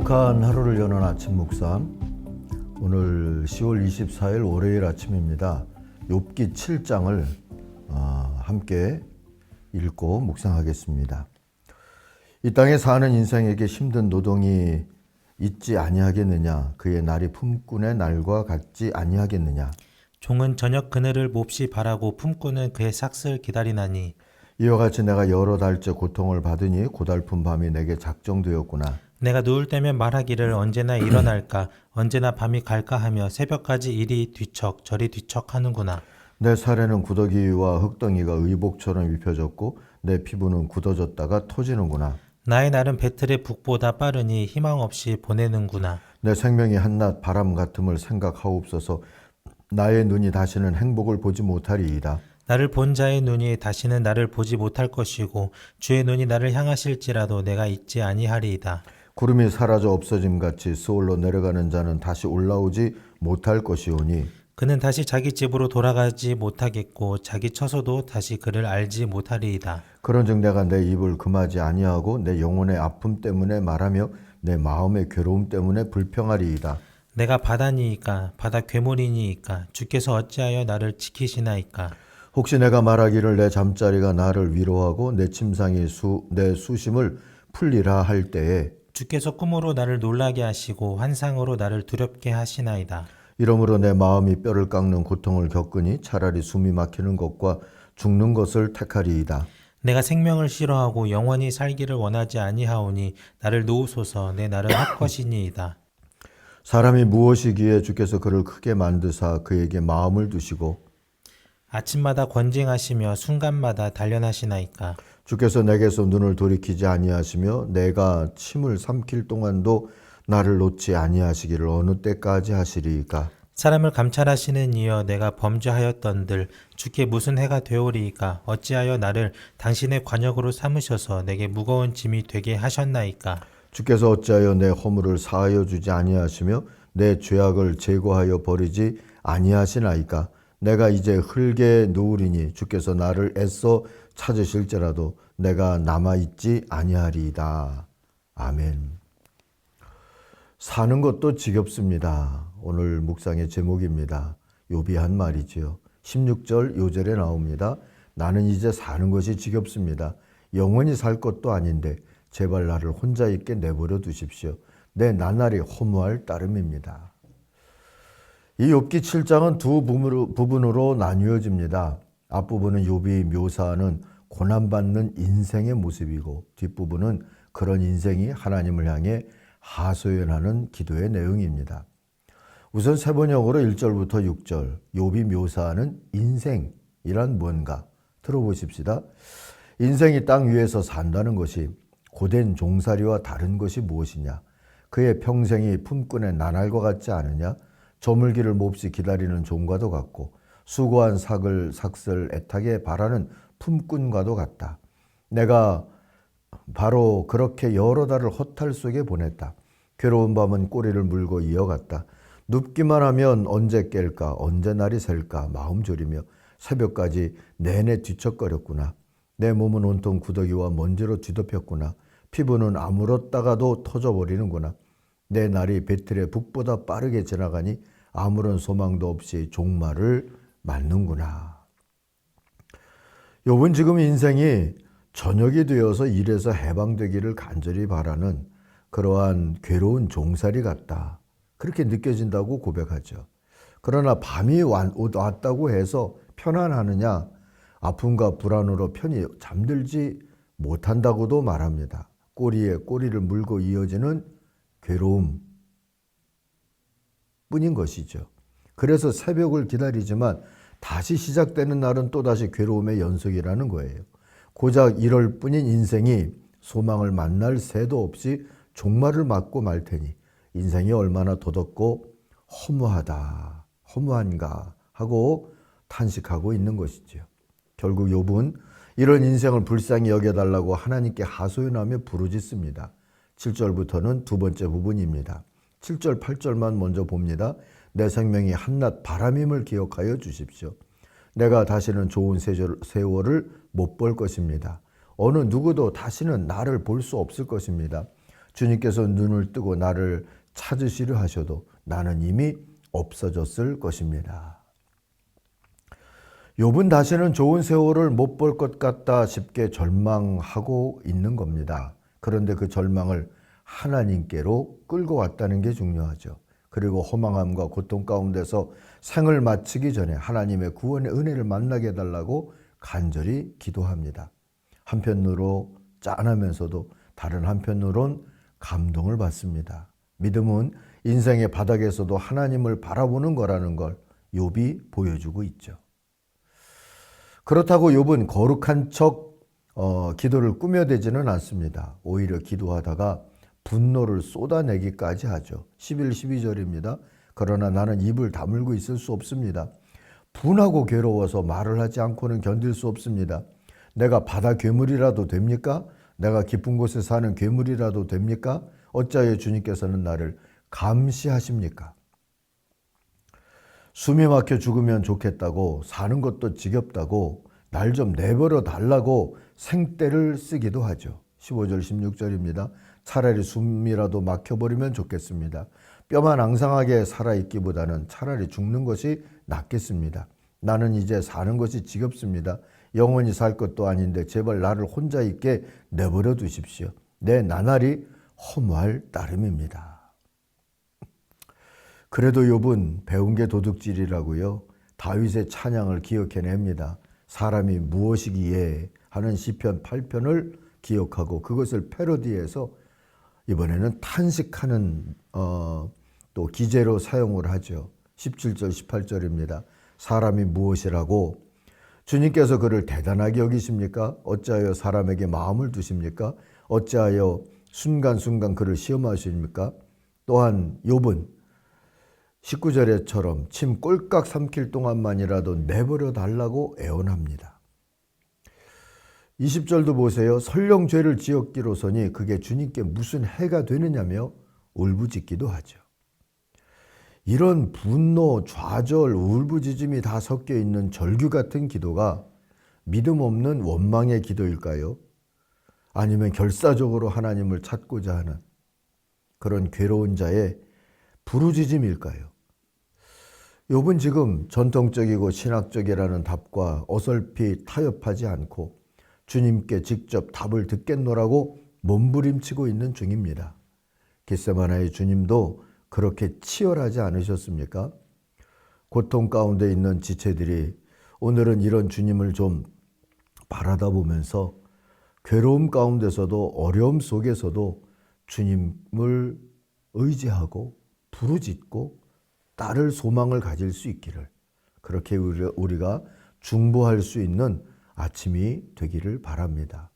행복한 하루를 여는 아침 묵상. 오늘 10월 24일 월요일 아침입니다. 욥기 7장을 함께 읽고 묵상하겠습니다. 이 땅에 사는 인생에게 힘든 노동이 있지 아니하겠느냐? 그의 날이 품꾼의 날과 같지 아니하겠느냐? 종은 저녁 그늘을 몹시 바라고 품꾼은 그의 삭슬 기다리나니 이와 같이 내가 여러 달째 고통을 받으니 고달픈 밤이 내게 작정되었구나. 내가 누울 때면 말하기를 언제나 일어날까 언제나 밤이 갈까 하며 새벽까지 이리 뒤척 저리 뒤척 하는구나. 내 살에는 구더기와 흙덩이가 의복처럼 입혀졌고 내 피부는 굳어졌다가 터지는구나. 나의 날은 배틀의 북보다 빠르니 희망 없이 보내는구나. 내 생명이 한낱 바람 같음을 생각하옵소서. 나의 눈이 다시는 행복을 보지 못하리이다. 나를 본 자의 눈이 다시는 나를 보지 못할 것이고 주의 눈이 나를 향하실지라도 내가 잊지 아니하리이다. 구름이 사라져 없어짐같이 스올로 내려가는 자는 다시 올라오지 못할 것이오니 그는 다시 자기 집으로 돌아가지 못하겠고 자기 처소도 다시 그를 알지 못하리이다. 그런즉 내가 내 입을 금하지 아니하고 내 영혼의 아픔 때문에 말하며 내 마음의 괴로움 때문에 불평하리이다. 내가 바다니이까 바다 괴물이니이까 주께서 어찌하여 나를 지키시나이까. 혹시 내가 말하기를 내 잠자리가 나를 위로하고 내 침상이 내 수심을 풀리라 할 때에 주께서 꿈으로 나를 놀라게 하시고 환상으로 나를 두렵게 하시나이다. 이러므로 내 마음이 뼈를 깎는 고통을 겪으니 차라리 숨이 막히는 것과 죽는 것을 택하리이다. 내가 생명을 싫어하고 영원히 살기를 원하지 아니하오니 나를 놓으소서. 내 날은 헛것이니이다. 사람이 무엇이기에 주께서 그를 크게 만드사 그에게 마음을 두시고 아침마다 권징하시며 순간마다 단련하시나이까. 주께서 내게서 눈을 돌이키지 아니하시며 내가 침을 삼킬 동안도 나를 놓지 아니하시기를 어느 때까지 하시리이까. 사람을 감찰하시는 이여 내가 범죄하였던들 주께 무슨 해가 되오리이까. 어찌하여 나를 당신의 관역으로 삼으셔서 내게 무거운 짐이 되게 하셨나이까. 주께서 어찌하여 내 허물을 사하여 주지 아니하시며 내 죄악을 제거하여 버리지 아니하시나이까. 내가 이제 흙에 누우리니 주께서 나를 애써 찾으실지라도 내가 남아있지 아니하리이다. 아멘. 사는 것도 지겹습니다. 오늘 묵상의 제목입니다. 욥이 한 말이지요. 16절 요절에 나옵니다. 나는 이제 사는 것이 지겹습니다. 영원히 살 것도 아닌데 제발 나를 혼자 있게 내버려 두십시오. 내 나날이 허무할 따름입니다. 이 욥기 7장은 두 부분으로 나뉘어집니다. 앞부분은 욥이 묘사하는 고난받는 인생의 모습이고 뒷부분은 그런 인생이 하나님을 향해 하소연하는 기도의 내용입니다. 우선 세번역으로 1절부터 6절 욥이 묘사하는 인생이란 뭔가 들어보십시다. 인생이 땅 위에서 산다는 것이 고된 종살이와 다른 것이 무엇이냐? 그의 평생이 품꾼의 나날과 같지 않으냐? 저물기를 몹시 기다리는 종과도 같고 수고한 삭슬 애타게 바라는 품꾼과도 같다. 내가 바로 그렇게 여러 달을 허탈 속에 보냈다. 괴로운 밤은 꼬리를 물고 이어갔다. 눕기만 하면 언제 깰까 언제 날이 셀까 마음 졸이며 새벽까지 내내 뒤척거렸구나. 내 몸은 온통 구더기와 먼지로 뒤덮였구나. 피부는 아물었다가도 터져버리는구나. 내 날이 배틀의 북보다 빠르게 지나가니 아무런 소망도 없이 종말을 맞는구나. 욥은 지금 인생이 저녁이 되어서 일에서 해방되기를 간절히 바라는 그러한 괴로운 종살이 같다. 그렇게 느껴진다고 고백하죠. 그러나 밤이 왔다고 해서 편안하느냐? 아픔과 불안으로 편히 잠들지 못한다고도 말합니다. 꼬리에 꼬리를 물고 이어지는 괴로움 뿐인 것이죠. 그래서 새벽을 기다리지만 다시 시작되는 날은 또다시 괴로움의 연속이라는 거예요. 고작 이럴 뿐인 인생이 소망을 만날 새도 없이 종말을 맞고 말 테니 인생이 얼마나 도덕고 허무한가 하고 탄식하고 있는 것이죠. 결국 욥은 이런 인생을 불쌍히 여겨달라고 하나님께 하소연하며 부르짖습니다. 7절부터는 두 번째 부분입니다. 7절, 8절만 먼저 봅니다. 내 생명이 한낱 바람임을 기억하여 주십시오. 내가 다시는 좋은 세월을 못 볼 것입니다. 어느 누구도 다시는 나를 볼 수 없을 것입니다. 주님께서 눈을 뜨고 나를 찾으시려 하셔도 나는 이미 없어졌을 것입니다. 욥은 다시는 좋은 세월을 못 볼 것 같다 싶게 절망하고 있는 겁니다. 그런데 그 절망을 하나님께로 끌고 왔다는 게 중요하죠. 그리고 허망함과 고통 가운데서 생을 마치기 전에 하나님의 구원의 은혜를 만나게 해달라고 간절히 기도합니다. 한편으로 짠하면서도 다른 한편으론 감동을 받습니다. 믿음은 인생의 바닥에서도 하나님을 바라보는 거라는 걸 욥이 보여주고 있죠. 그렇다고 욥은 거룩한 척 기도를 꾸며대지는 않습니다. 오히려 기도하다가 분노를 쏟아내기까지 하죠. 11, 12절입니다. 그러나 나는 입을 다물고 있을 수 없습니다. 분하고 괴로워서 말을 하지 않고는 견딜 수 없습니다. 내가 바다 괴물이라도 됩니까? 내가 깊은 곳에 사는 괴물이라도 됩니까? 어찌하여 주님께서는 나를 감시하십니까? 숨이 막혀 죽으면 좋겠다고, 사는 것도 지겹다고, 날 좀 내버려 달라고 생떼를 쓰기도 하죠. 15절 16절입니다. 차라리 숨이라도 막혀버리면 좋겠습니다. 뼈만 앙상하게 살아있기보다는 차라리 죽는 것이 낫겠습니다. 나는 이제 사는 것이 지겹습니다. 영원히 살 것도 아닌데 제발 나를 혼자 있게 내버려 두십시오. 내 나날이 허무할 따름입니다. 그래도 욥은 배운 게 도둑질이라고요. 다윗의 찬양을 기억해냅니다. 사람이 무엇이기에 하는 시편 8편을 기억하고 그것을 패러디해서 이번에는 탄식하는 또 기제로 사용을 하죠. 17절 18절입니다. 사람이 무엇이라고 주님께서 그를 대단하게 여기십니까? 어찌하여 사람에게 마음을 두십니까? 어찌하여 순간순간 그를 시험하십니까? 또한 욥은 19절에처럼 침 꼴깍 삼킬 동안만이라도 내버려 달라고 애원합니다. 20절도 보세요. 설령 죄를 지었기로서니 그게 주님께 무슨 해가 되느냐며 울부짖기도 하죠. 이런 분노, 좌절, 울부짖음이 다 섞여 있는 절규 같은 기도가 믿음 없는 원망의 기도일까요? 아니면 결사적으로 하나님을 찾고자 하는 그런 괴로운 자의 부르짖음일까요? 욥은 지금 전통적이고 신학적이라는 답과 어설피 타협하지 않고 주님께 직접 답을 듣겠노라고 몸부림치고 있는 중입니다. 겟세마나의 주님도 그렇게 치열하지 않으셨습니까? 고통 가운데 있는 지체들이 오늘은 이런 주님을 좀 바라다 보면서 괴로움 가운데서도 어려움 속에서도 주님을 의지하고 부르짖고 따를 소망을 가질 수 있기를, 그렇게 우리가 중보할 수 있는 아침이 되기를 바랍니다.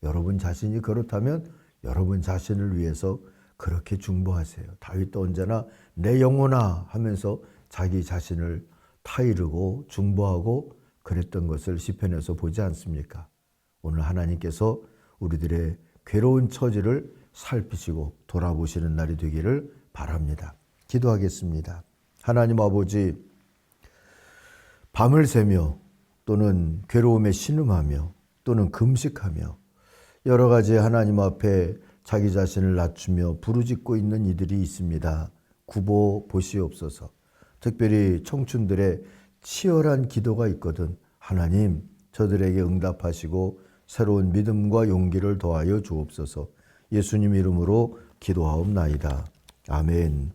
여러분 자신이 그렇다면 여러분 자신을 위해서 그렇게 중보하세요. 다윗도 언제나 내 영혼아 하면서 자기 자신을 타이르고 중보하고 그랬던 것을 시편에서 보지 않습니까? 오늘 하나님께서 우리들의 괴로운 처지를 살피시고 돌아보시는 날이 되기를 바랍니다. 기도하겠습니다. 하나님 아버지, 밤을 새며 또는 괴로움에 신음하며 또는 금식하며 여러 가지 하나님 앞에 자기 자신을 낮추며 부르짖고 있는 이들이 있습니다. 구보 보시옵소서. 특별히 청춘들의 치열한 기도가 있거든 하나님 저들에게 응답하시고 새로운 믿음과 용기를 더하여 주옵소서. 예수님 이름으로 기도하옵나이다. 아멘.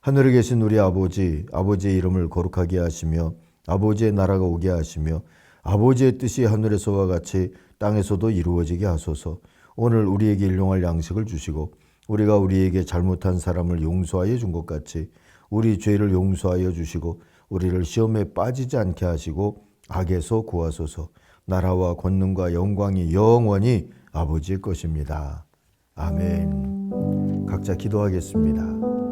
하늘에 계신 우리 아버지, 아버지의 이름을 거룩하게 하시며 아버지의 나라가 오게 하시며 아버지의 뜻이 하늘에서와 같이 땅에서도 이루어지게 하소서. 오늘 우리에게 일용할 양식을 주시고 우리가 우리에게 잘못한 사람을 용서하여 준 것 같이 우리 죄를 용서하여 주시고 우리를 시험에 빠지지 않게 하시고 악에서 구하소서. 나라와 권능과 영광이 영원히 아버지의 것입니다. 아멘. 각자 기도하겠습니다.